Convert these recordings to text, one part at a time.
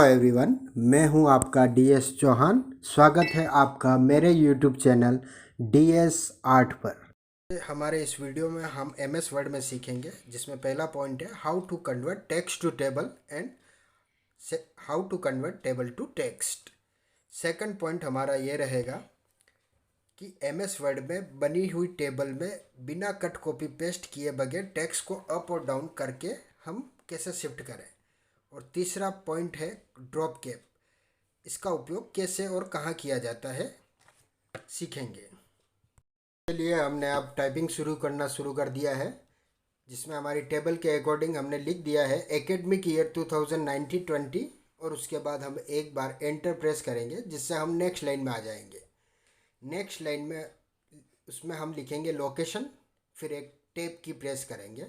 Everyone, मैं हूं आपका डीएस चौहान। स्वागत है आपका मेरे यूट्यूब चैनल डीएस आर्ट पर। हमारे इस वीडियो में हम एमएस वर्ड में सीखेंगे, जिसमें पहला पॉइंट है how to convert text to table and how to convert table to text. Second point हमारा ये रहेगा कि एमएस वर्ड में बनी हुई टेबल में बिना कट कॉपी पेस्ट किए बगैर टेक्स्ट को अप और डाउन करके हम कैसे शिफ्ट करें। और तीसरा पॉइंट है ड्रॉप कैप, इसका उपयोग कैसे और कहाँ किया जाता है सीखेंगे। इसके लिए हमने अब टाइपिंग शुरू कर दिया है, जिसमें हमारी टेबल के अकॉर्डिंग हमने लिख दिया है एकेडमिक ईयर 2019-20। और उसके बाद हम एक बार एंटर प्रेस करेंगे, जिससे हम नेक्स्ट लाइन में आ जाएंगे। नेक्स्ट लाइन में उसमें हम लिखेंगे लोकेशन, फिर एक टेप की प्रेस करेंगे।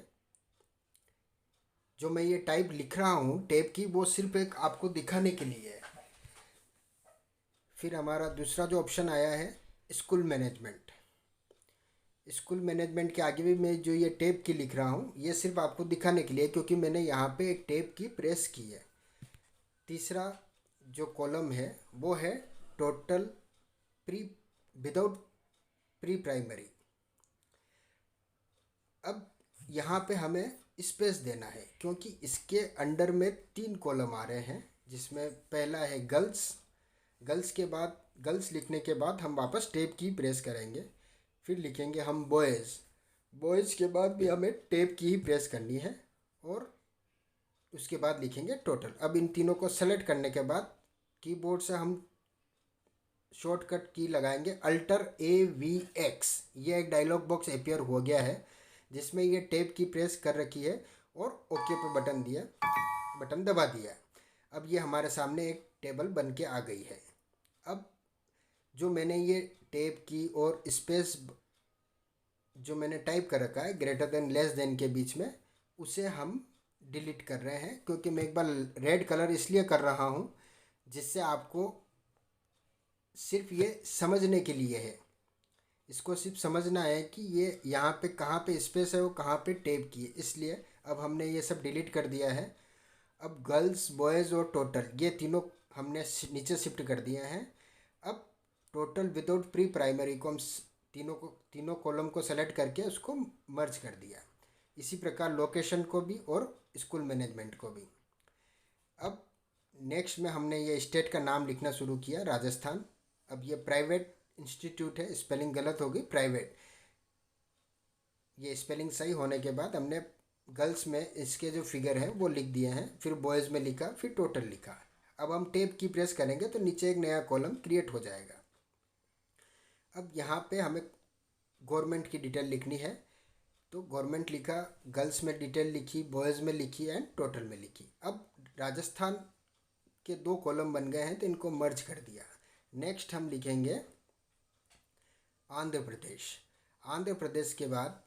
जो मैं ये टाइप लिख रहा हूँ टेप की, वो सिर्फ एक आपको दिखाने के लिए है। फिर हमारा दूसरा जो ऑप्शन आया है स्कूल मैनेजमेंट। स्कूल मैनेजमेंट के आगे भी मैं जो ये टेप की लिख रहा हूँ, ये सिर्फ आपको दिखाने के लिए, क्योंकि मैंने यहाँ पे एक टेप की प्रेस की है। तीसरा जो कॉलम है वो है total pre without pre primary. अब यहाँ पे हमें स्पेस देना है, क्योंकि इसके अंडर में 3 कॉलम आ रहे हैं, जिसमें पहला है गर्ल्स। गर्ल्स लिखने के बाद हम वापस टेप की प्रेस करेंगे। फिर लिखेंगे हम बॉयज़ के बाद भी हमें टेप की ही प्रेस करनी है, और उसके बाद लिखेंगे टोटल। अब इन तीनों को सेलेक्ट करने के बाद कीबोर्ड से हम शॉर्टकट की लगाएंगे ALT-A-V-X। ये एक डायलॉग बॉक्स अपीयर हो गया है, जिसमें ये टेप की प्रेस कर रखी है और ओके पे बटन दबा दिया। अब ये हमारे सामने एक टेबल बन के आ गई है। अब जो मैंने ये टेप की और स्पेस जो मैंने टाइप कर रखा है ग्रेटर देन लेस देन के बीच में, उसे हम डिलीट कर रहे हैं। क्योंकि मैं एक बार रेड कलर इसलिए कर रहा हूँ, जिससे आपको सिर्फ ये समझने के लिए है। इसको सिर्फ समझना है कि ये यहाँ पे कहाँ पे स्पेस है और कहाँ पे टेप की है, इसलिए अब हमने ये सब डिलीट कर दिया है। अब गर्ल्स, बॉयज़ और टोटल ये तीनों हमने नीचे शिफ्ट कर दिए हैं। अब टोटल विदाउट प्री प्राइमरी को हम तीनों कॉलम को सेलेक्ट करके उसको मर्ज कर दिया। इसी प्रकार लोकेशन को भी और स्कूल मैनेजमेंट को भी। अब नेक्स्ट में हमने ये स्टेट का नाम लिखना शुरू किया, राजस्थान। अब ये प्राइवेट इंस्टीट्यूट है, स्पेलिंग गलत होगी, प्राइवेट। ये स्पेलिंग सही होने के बाद हमने गर्ल्स में इसके जो फिगर हैं वो लिख दिए हैं, फिर बॉयज़ में लिखा, फिर टोटल लिखा। अब हम टेप की प्रेस करेंगे तो नीचे एक नया कॉलम क्रिएट हो जाएगा। अब यहाँ पे हमें गवर्नमेंट की डिटेल लिखनी है, तो गवर्नमेंट लिखा, गर्ल्स में डिटेल लिखी, बॉयज़ में लिखी एंड टोटल में लिखी। अब राजस्थान के 2 कॉलम बन गए हैं, तो इनको मर्ज कर दिया। नेक्स्ट हम लिखेंगे आंध्र प्रदेश। आंध्र प्रदेश के बाद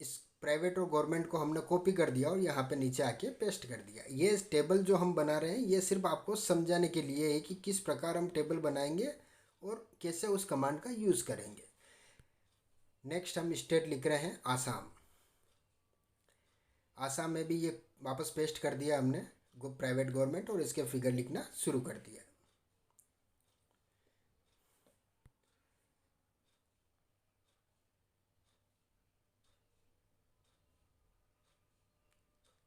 इस प्राइवेट और गवर्नमेंट को हमने कॉपी कर दिया और यहाँ पे नीचे आके पेस्ट कर दिया। ये टेबल जो हम बना रहे हैं ये सिर्फ आपको समझाने के लिए है कि किस प्रकार हम टेबल बनाएंगे और कैसे उस कमांड का यूज़ करेंगे। नेक्स्ट हम स्टेट लिख रहे हैं आसाम। आसाम में भी ये वापस पेस्ट कर दिया हमने प्राइवेट गवर्नमेंट, और इसके फिगर लिखना शुरू कर दिया।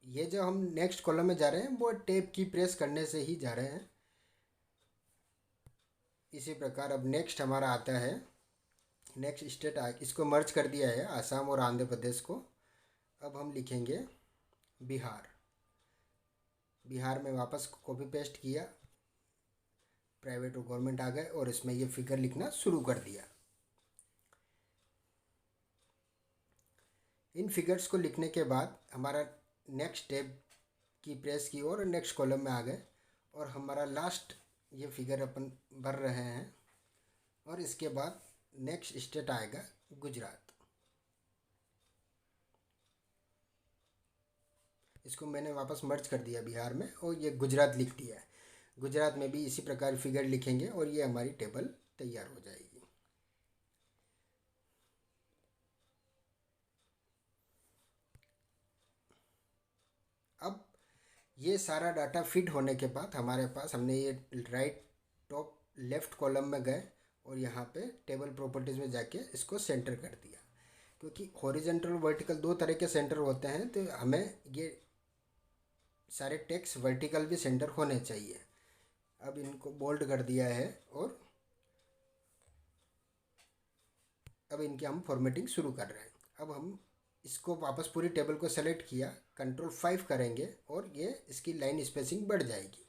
ये जो हम नेक्स्ट कॉलम में जा रहे हैं वो टेप की प्रेस करने से ही जा रहे हैं। इसी प्रकार अब नेक्स्ट हमारा आता है नेक्स्ट स्टेट, इसको मर्ज कर दिया है आसाम और आंध्र प्रदेश को। अब हम लिखेंगे बिहार। बिहार में वापस कॉपी पेस्ट किया, प्राइवेट और गवर्नमेंट आ गए और इसमें ये फिगर लिखना शुरू कर दिया। इन फिगर्स को लिखने के बाद हमारा नेक्स्ट टेप की प्रेस की और नेक्स्ट कॉलम में आ गए, और हमारा लास्ट ये फिगर अपन भर रहे हैं। और इसके बाद नेक्स्ट स्टेट आएगा गुजरात। इसको मैंने वापस मर्ज कर दिया बिहार में, और ये गुजरात लिख दिया है। गुजरात में भी इसी प्रकार फिगर लिखेंगे और ये हमारी टेबल तैयार हो जाएगी। अब ये सारा डाटा फिट होने के बाद हमारे पास हमने ये राइट टॉप लेफ़्ट कॉलम में गए और यहाँ पे टेबल प्रॉपर्टीज़ में जाके इसको सेंटर कर दिया, क्योंकि हॉरिजेंटल वर्टिकल दो तरह के सेंटर होते हैं, तो हमें ये सारे टेक्स्ट वर्टिकल भी सेंटर होने चाहिए। अब इनको बोल्ड कर दिया है और अब इनकी हम फॉर्मेटिंग शुरू कर रहे हैं। अब हम इसको वापस पूरी टेबल को सेलेक्ट किया, Ctrl+5 करेंगे और ये इसकी लाइन स्पेसिंग बढ़ जाएगी।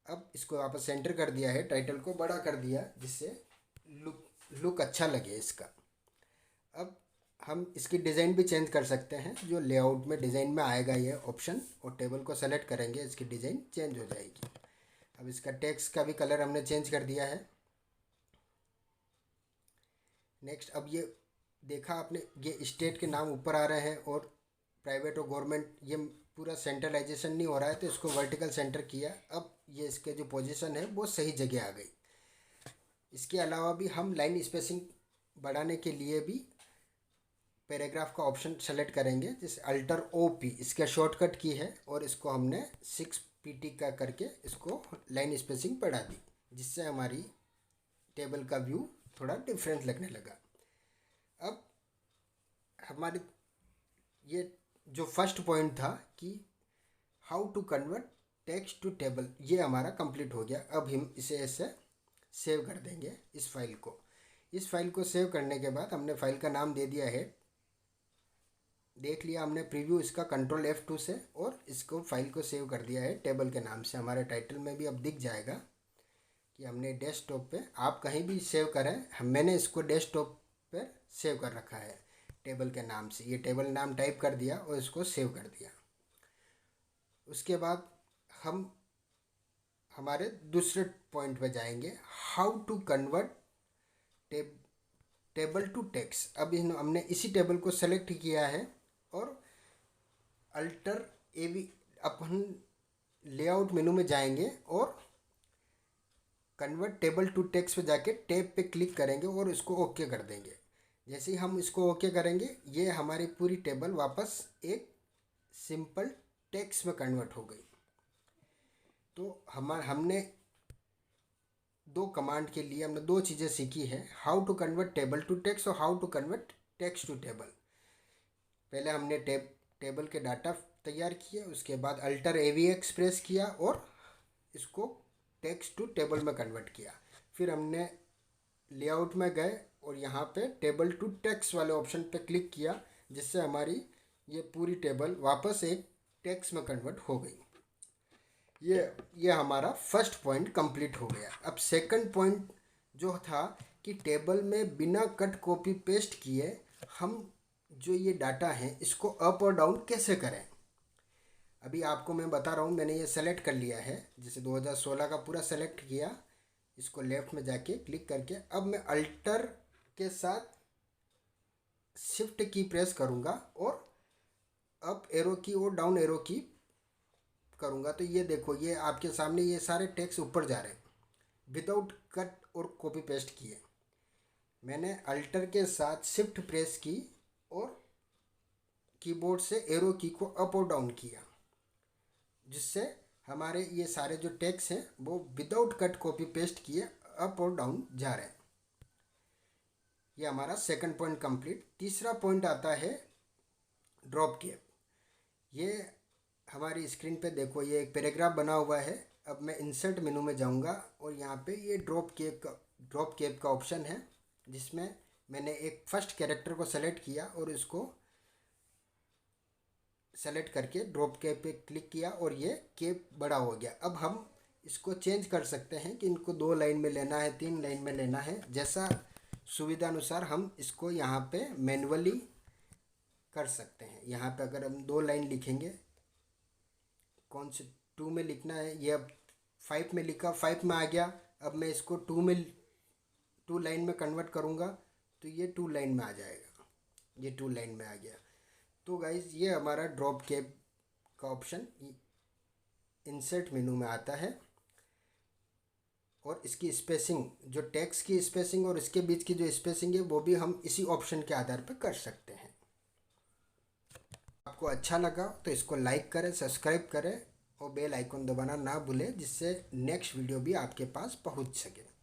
अब इसको वापस सेंटर कर दिया है, टाइटल को बड़ा कर दिया जिससे लुक अच्छा लगे इसका। अब हम इसकी डिज़ाइन भी चेंज कर सकते हैं, जो लेआउट में डिज़ाइन में आएगा ये ऑप्शन, और टेबल को सेलेक्ट करेंगे इसकी डिज़ाइन चेंज हो जाएगी। अब इसका टेक्स्ट का भी कलर हमने चेंज कर दिया है। नेक्स्ट, अब ये देखा आपने, ये स्टेट के नाम ऊपर आ रहे हैं और प्राइवेट और गवर्नमेंट ये पूरा सेंट्रलाइजेशन नहीं हो रहा है, तो इसको वर्टिकल सेंटर किया। अब ये इसके जो पोजीशन है वो सही जगह आ गई। इसके अलावा भी हम लाइन स्पेसिंग बढ़ाने के लिए भी पैराग्राफ का ऑप्शन सेलेक्ट करेंगे, जिस Alt+OP इसका शॉर्टकट की है, और इसको हमने 6 pt का करके इसको लाइन स्पेसिंग बढ़ा दी, जिससे हमारी टेबल का व्यू थोड़ा डिफरेंट लगने लगा। अब हमारे ये जो फर्स्ट पॉइंट था कि how to convert text to table, ये हमारा कंप्लीट हो गया। अब हम इसे ऐसे सेव कर देंगे इस फाइल को। इस फाइल को सेव करने के बाद हमने फाइल का नाम दे दिया है, देख लिया हमने प्रीव्यू इसका Ctrl+F2 से, और इसको फाइल को सेव कर दिया है टेबल के नाम से। हमारे टाइटल में भी अब दिख जाएगा कि हमने डेस्कटॉप पे, आप कहीं भी सेव करें, मैंने इसको डेस्कटॉप पर सेव कर रखा है टेबल के नाम से। ये टेबल नाम टाइप कर दिया और इसको सेव कर दिया। उसके बाद हम हमारे दूसरे पॉइंट पे जाएंगे, how to convert table to text. अब हमने इसी टेबल को सेलेक्ट किया है और Alt+AV अपन लेआउट मेनू में जाएंगे और कन्वर्ट टेबल टू टेक्स्ट पे जाके टैब पे क्लिक करेंगे और इसको ओके कर देंगे। जैसे ही हम इसको ओके करेंगे, ये हमारी पूरी टेबल वापस एक सिंपल टेक्स्ट में कन्वर्ट हो गई। तो हमने दो कमांड के लिए हमने दो चीज़ें सीखी है, how to convert table to text और how to convert text to table. पहले हमने टेबल के डाटा तैयार किए, उसके बाद Alt+AVX प्रेस किया और इसको टेक्स्ट टू टेबल में कन्वर्ट किया। फिर हमने लेआउट में गए और यहाँ पे टेबल टू टेक्स्ट वाले ऑप्शन पे क्लिक किया, जिससे हमारी ये पूरी टेबल वापस एक टेक्स्ट में कन्वर्ट हो गई। ये हमारा फर्स्ट पॉइंट कंप्लीट हो गया। अब सेकंड पॉइंट जो था कि टेबल में बिना कट कॉपी पेस्ट किए हम जो ये डाटा है इसको अप और डाउन कैसे करें। अभी आपको मैं बता रहा हूँ, मैंने ये सेलेक्ट कर लिया है, जैसे 2016 का पूरा सेलेक्ट किया, इसको लेफ़्ट में जाके क्लिक करके अब मैं अल्टर के साथ शिफ्ट की प्रेस करूँगा और अप एरो की और डाउन एरो की करूँगा, तो ये देखो, ये आपके सामने ये सारे टेक्स्ट ऊपर जा रहे हैं विदाउट कट और कॉपी पेस्ट किए। मैंने अल्टर के साथ शिफ्ट प्रेस की और कीबोर्ड से एरो की को अप और डाउन किया, जिससे हमारे ये सारे जो टेक्स्ट हैं वो विदाउट कट कॉपी पेस्ट किए अप और डाउन जा रहे हैं। ये हमारा सेकंड पॉइंट कंप्लीट। तीसरा पॉइंट आता है ड्रॉप कैप। ये हमारी स्क्रीन पे देखो, ये एक पैराग्राफ बना हुआ है। अब मैं इंसर्ट मेनू में जाऊंगा और यहाँ पे ये ड्रॉप कैप का ऑप्शन है, जिसमें मैंने एक फर्स्ट कैरेक्टर को सेलेक्ट किया और इसको सेलेक्ट करके ड्रॉप कैप पे क्लिक किया और ये कैप बड़ा हो गया। अब हम इसको चेंज कर सकते हैं कि इनको 2 लाइन में लेना है, 3 लाइन में लेना है, जैसा सुविधा अनुसार हम इसको यहाँ पे मैन्युअली कर सकते हैं। यहाँ पे अगर हम 2 लाइन लिखेंगे, कौन से 2 में लिखना है, ये अब 5 में लिखा, 5 में आ गया। अब मैं इसको 2 लाइन में कन्वर्ट करूँगा तो ये 2 लाइन में आ जाएगा, ये 2 लाइन में आ गया। तो गाइज ये हमारा ड्रॉप कैप का ऑप्शन इंसर्ट मेनू में आता है, और इसकी स्पेसिंग, जो टेक्स्ट की स्पेसिंग और इसके बीच की जो स्पेसिंग है वो भी हम इसी ऑप्शन के आधार पर कर सकते हैं। आपको अच्छा लगा तो इसको लाइक करें, सब्सक्राइब करें और बेल आइकन दबाना ना भूलें, जिससे नेक्स्ट वीडियो भी आपके पास पहुंच सके।